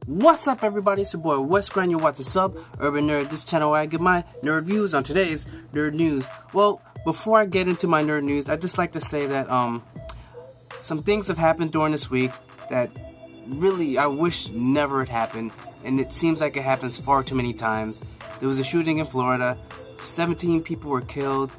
What's up, everybody? It's your boy Wes Grand. You're watching Sub Urban Nerd, this channel where I give my nerd views on today's nerd news. Well, before I get into my nerd news, I'd just like to say that some things have happened during this week that really I wish never had happened, and it seems like it happens far too many times. There was a shooting in Florida. 17 people were killed.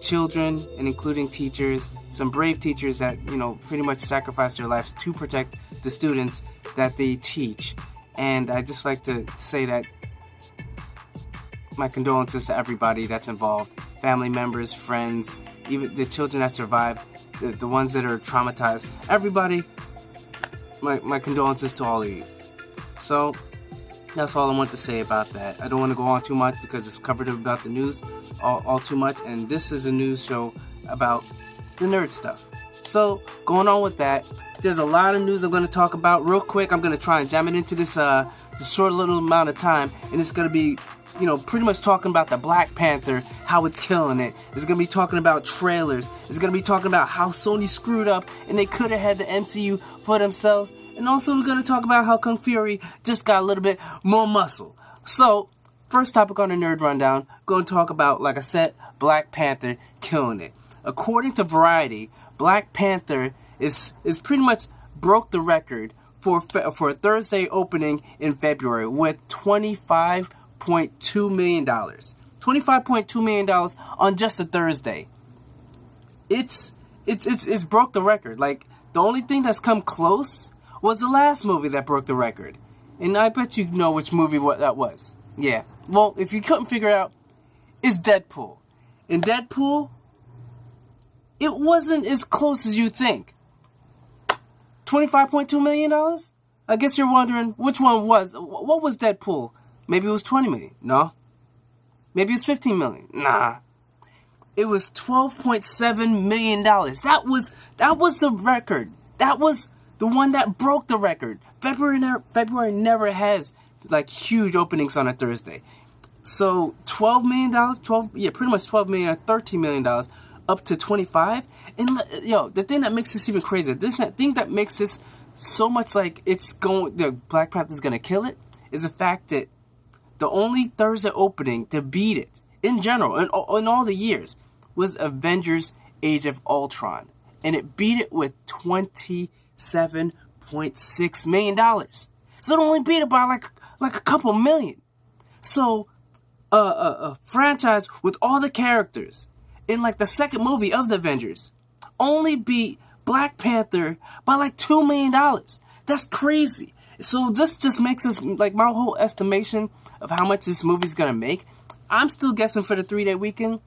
Children, and including teachers, some brave teachers that, pretty much sacrificed their lives to protect the students that they teach. And I just like to say that my condolences to everybody that's involved, family members, friends, even the children that survived, the ones that are traumatized, everybody, my condolences to all of you. So that's all I want to say about that. I don't want to go on too much because it's covered about the news all too much, and this is a news show about the nerd stuff. So, going on with that, there's a lot of news I'm going to talk about real quick. I'm going to try and jam it into this short little amount of time, and it's going to be, pretty much talking about the Black Panther, how it's killing it. It's going to be talking about trailers. It's going to be talking about how Sony screwed up and they could have had the MCU for themselves. And also, we're going to talk about how Kung Fury just got a little bit more muscle. So, first topic on the Nerd Rundown, going to talk about, like I said, Black Panther killing it. According to Variety, Black Panther is pretty much broke the record for a Thursday opening in February with $25.2 million. $25.2 million on just a Thursday. It's broke the record. Like, the only thing that's come close was the last movie that broke the record. And I bet you know which movie that was. Yeah. Well, if you couldn't figure it out, it's Deadpool. In Deadpool, it wasn't as close as you think. $25.2 million? I guess you're wondering which one was. What was Deadpool? Maybe it was $20 million. No. Maybe it was $15 million. Nah. It was $12.7 million. That was the record. That was the one that broke the record. February never has like huge openings on a Thursday. So $12 million, pretty much $12 million or $13 million up to 25. And the thing that makes this even crazier, the thing that makes this so much like the Black Panther's gonna kill it, is the fact that the only Thursday opening to beat it in general in all the years was Avengers: Age of Ultron, and it beat it with $27.6 million. So it only beat it by like a couple million. So a franchise with all the characters in like the second movie of the Avengers only beat Black Panther by like $2 million. That's crazy. So this just makes us, like, my whole estimation of how much this movie's gonna make, I'm still guessing for the 3-day weekend,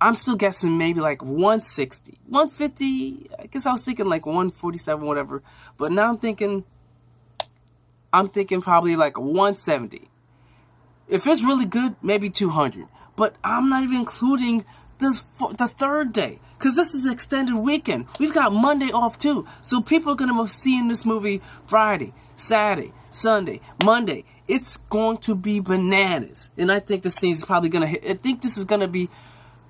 I'm still guessing maybe like 160, 150. I guess I was thinking like 147, whatever. But now I'm thinking probably like 170. If it's really good, maybe 200. But I'm not even including the third day, because this is an extended weekend. We've got Monday off too. So people are going to be seeing this movie Friday, Saturday, Sunday, Monday. It's going to be bananas. And I think this scene is probably going to hit. I think this is going to be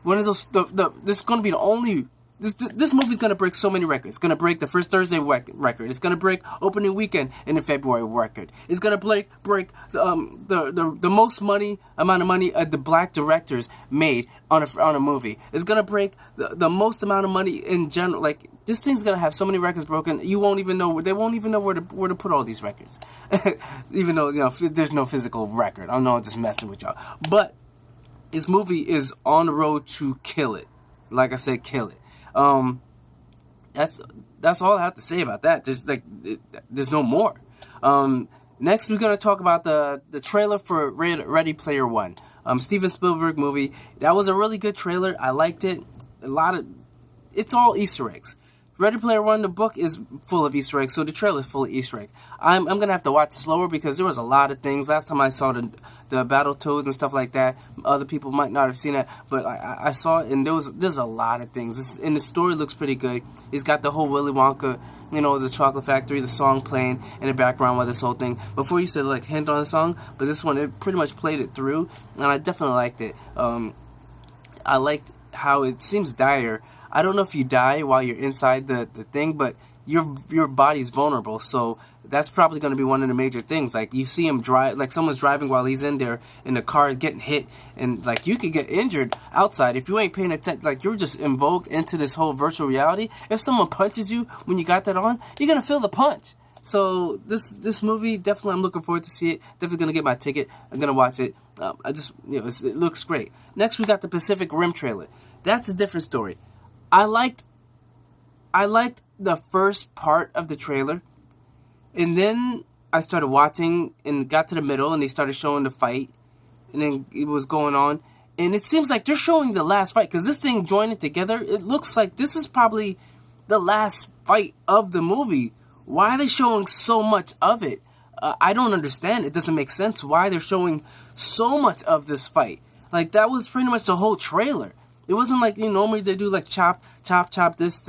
one of those, this is going to be the only, this movie's going to break so many records. It's going to break the first Thursday record. It's going to break opening weekend in the February record. It's going to break the most amount of money the black directors made on a movie. It's going to break the most amount of money in general. Like, this thing's going to have so many records broken, they won't even know where to put all these records. Even though, there's no physical record. I know I'm just messing with y'all. But this movie is on the road to kill it. Like I said, kill it. That's all I have to say about that. There's no more. Next, we're gonna talk about the trailer for Ready Player One. Steven Spielberg movie. That was a really good trailer. I liked it. It's all Easter eggs. Ready Player One, the book is full of Easter eggs, so the trailer is full of Easter eggs. I'm gonna have to watch it slower because there was a lot of things. Last time I saw the Battletoads and stuff like that, other people might not have seen it, but I saw it, and there's a lot of things. And the story looks pretty good. It's got the whole Willy Wonka, the chocolate factory, the song playing in the background while this whole thing. Before you said like hint on the song, but this one, it pretty much played it through, and I definitely liked it. I liked how it seems dire. I don't know if you die while you're inside the thing, but your body's vulnerable. So that's probably going to be one of the major things. Like, you see him drive, like someone's driving while he's in there in the car getting hit, and like you could get injured outside if you ain't paying attention. Like, you're just invoked into this whole virtual reality. If someone punches you when you got that on, you're gonna feel the punch. So this movie, definitely, I'm looking forward to see it. Definitely gonna get my ticket. I'm gonna watch it. It looks great. Next, we got the Pacific Rim trailer. That's a different story. I liked the first part of the trailer, and then I started watching and got to the middle, and they started showing the fight, and then it was going on, and it seems like they're showing the last fight, because this thing joining together, it looks like this is probably the last fight of the movie. Why are they showing so much of it? I don't understand. It doesn't make sense why they're showing so much of this fight. Like, that was pretty much the whole trailer. It wasn't like, normally they do like chop, this,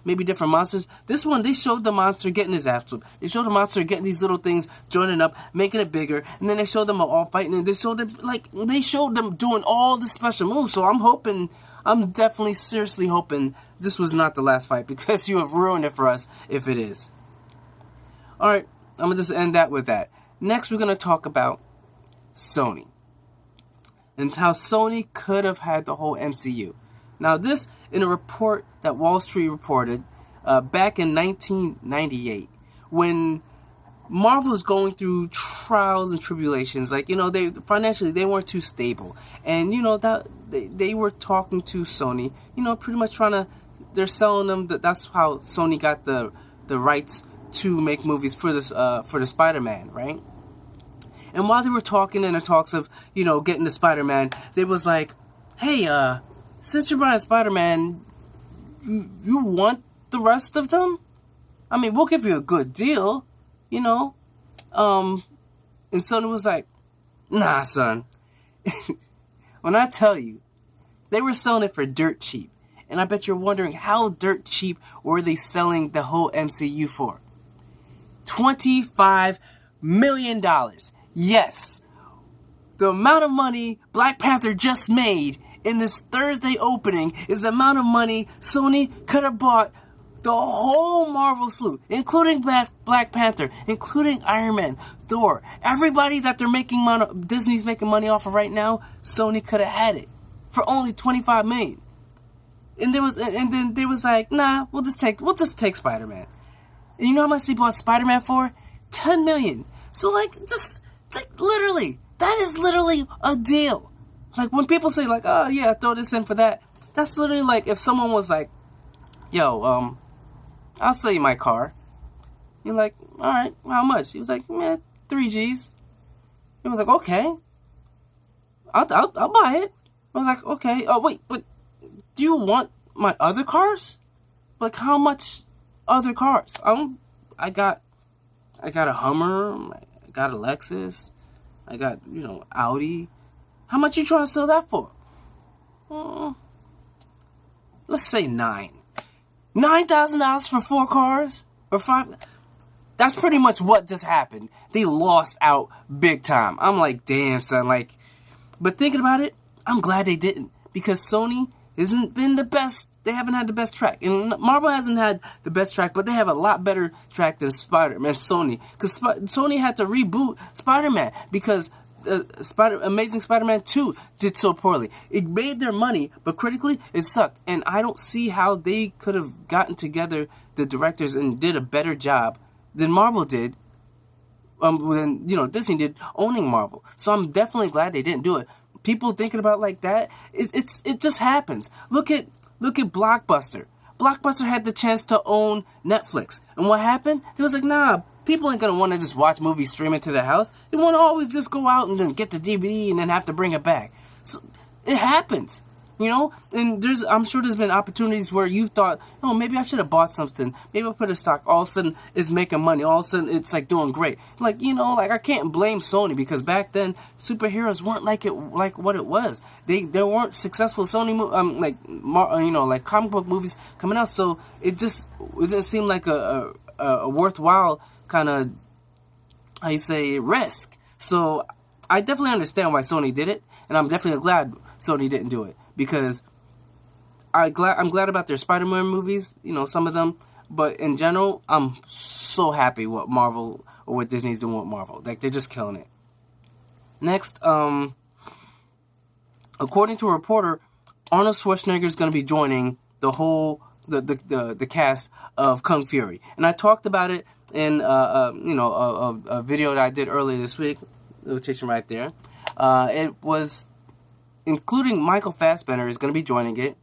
maybe different monsters. This one, they showed the monster getting his ass whooped. They showed the monster getting these little things joining up, making it bigger, and then they showed them all fighting, and they showed them doing all the special moves. So I'm definitely seriously hoping this was not the last fight, because you have ruined it for us if it is. Alright, I'm going to just end that with that. Next, we're going to talk about Sony, and how Sony could have had the whole MCU. Now, this, in a report that Wall Street reported back in 1998, when Marvel was going through trials and tribulations. Like, they financially, they weren't too stable. And, that they were talking to Sony, pretty much they're selling them, that's how Sony got the rights to make movies for the Spider-Man, right? And while they were talking in the talks of, getting the Spider-Man, they was like, hey, since you're buying Spider-Man, you want the rest of them? I mean, we'll give you a good deal, And Sony was like, nah, son. When I tell you, they were selling it for dirt cheap. And I bet you're wondering, how dirt cheap were they selling the whole MCU for? $25 million. Yes, the amount of money Black Panther just made in this Thursday opening is the amount of money Sony could have bought the whole Marvel slew, including Black Panther, including Iron Man, Thor, everybody that they're making money, Disney's making money off of right now. Sony could have had it for only $25 million. And then they was like, nah, we'll just take Spider-Man. And you know how much they bought Spider-Man for? $10 million. So literally, that is literally a deal. Like, when people say, like, oh yeah, throw this in for that, that's literally like if someone was like, yo, I'll sell you my car. You're like, alright, how much? He was like, man, 3 G's. He was like, okay, I'll buy it. I was like, okay, oh wait, but do you want my other cars? Like, how much other cars? I got a Hummer, I got a Lexus, I got, Audi. How much you trying to sell that for? Let's say $9,000 for 4 cars? Or 5? That's pretty much what just happened. They lost out big time. I'm like, damn, son, but thinking about it, I'm glad they didn't. Because Sony hasn't been the best. They haven't had the best track. And Marvel hasn't had the best track, but they have a lot better track than Spider-Man, Sony. Because Sony had to reboot Spider-Man because Amazing Spider-Man 2 did so poorly. It made their money, but critically, it sucked. And I don't see how they could have gotten together, the directors, and did a better job than Marvel did. Than Disney did owning Marvel. So I'm definitely glad they didn't do it. People thinking about like that, it just happens. Look at Blockbuster. Blockbuster had the chance to own Netflix, and what happened? They was like, nah, people ain't gonna want to just watch movies streaming to their house. They want to always just go out and then get the DVD and then have to bring it back. So it happens, And I'm sure there's been opportunities where you thought, oh, maybe I should have bought something. Maybe I put a stock. All of a sudden, it's making money. All of a sudden, it's doing great. I can't blame Sony because back then superheroes weren't like what it was. They weren't successful Sony like comic book movies coming out. So it didn't seem like a worthwhile kind of risk. So I definitely understand why Sony did it, and I'm definitely glad Sony didn't do it. Because I'm glad about their Spider-Man movies. Some of them But in general, I'm so happy what Marvel or what Disney's doing with Marvel. Like, they're just killing it. Next, according to a reporter, Arnold Schwarzenegger is going to be joining the whole the cast of Kung Fury, and I talked about it in a video that I did earlier this week. Notation right there. It was including Michael Fassbender is going to be joining it.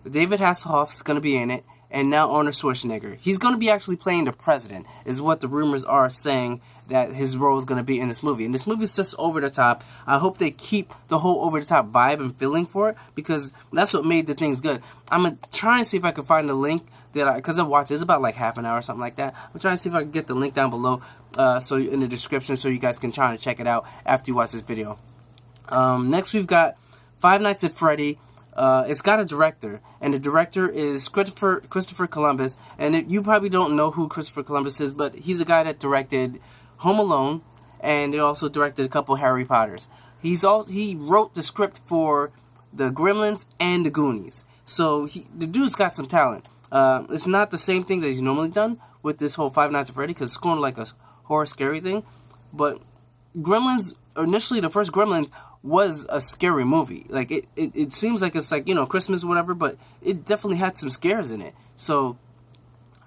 David Hasselhoff is going to be in it, and now Arnold Schwarzenegger. He's going to be actually playing the president, is what the rumors are saying that his role is going to be in this movie. And this movie is just over the top. I hope they keep the whole over the top vibe and feeling for it, because that's what made the things good. I'm going to try and see if I can find the link because I watched it. It's about like half an hour or something like that. I'm trying to see if I can get the link down below so in the description so you guys can try to check it out after you watch this video. Next we've got Five Nights at Freddy. It's got a director, and the director is Christopher Columbus. And you probably don't know who Christopher Columbus is, but he's a guy that directed Home Alone, and he also directed a couple Harry Potters. He wrote the script for the Gremlins and the Goonies. So the dude's got some talent. It's not the same thing that he's normally done with this whole Five Nights at Freddy, because it's going like a horror scary thing. But Gremlins, initially the first Gremlins was a scary movie. Like it seems like it's like, Christmas or whatever, but it definitely had some scares in it. So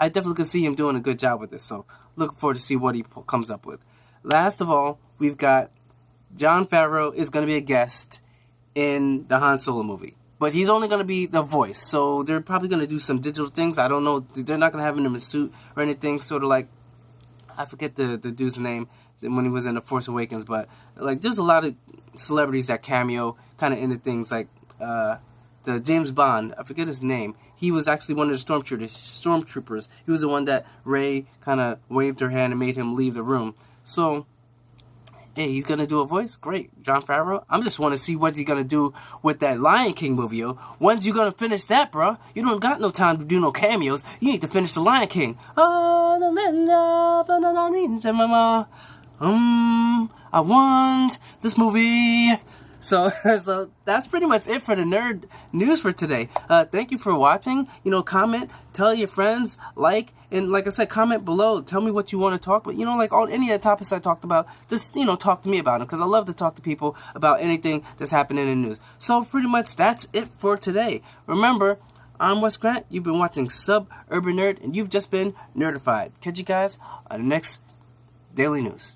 I definitely could see him doing a good job with this. So look forward to see what he comes up with. Last of all, we've got Jon Favreau is going to be a guest in the Han Solo movie. But he's only going to be the voice. So they're probably going to do some digital things. I don't know. They're not going to have him in a suit or anything. Sort of like, I forget the dude's name when he was in The Force Awakens. But like, there's a lot of celebrities that cameo kind of into things. Like the James Bond, I forget his name. He was actually one of the stormtroopers. He was the one that Rey kind of waved her hand and made him leave the room. So, hey, he's going to do a voice? Great. Jon Favreau? I just want to see what he's going to do with that Lion King movie, yo. When's you going to finish that, bro? You don't got no time to do no cameos. You need to finish the Lion King. I want this movie. So that's pretty much it for the nerd news for today. Thank you for watching. Comment, tell your friends, and like I said, comment below. Tell me what you want to talk about. Like on any of the topics I talked about, just, talk to me about them, because I love to talk to people about anything that's happening in the news. So pretty much that's it for today. Remember, I'm Wes Grant. You've been watching Suburban Nerd, and you've just been nerdified. Catch you guys on the next Daily News.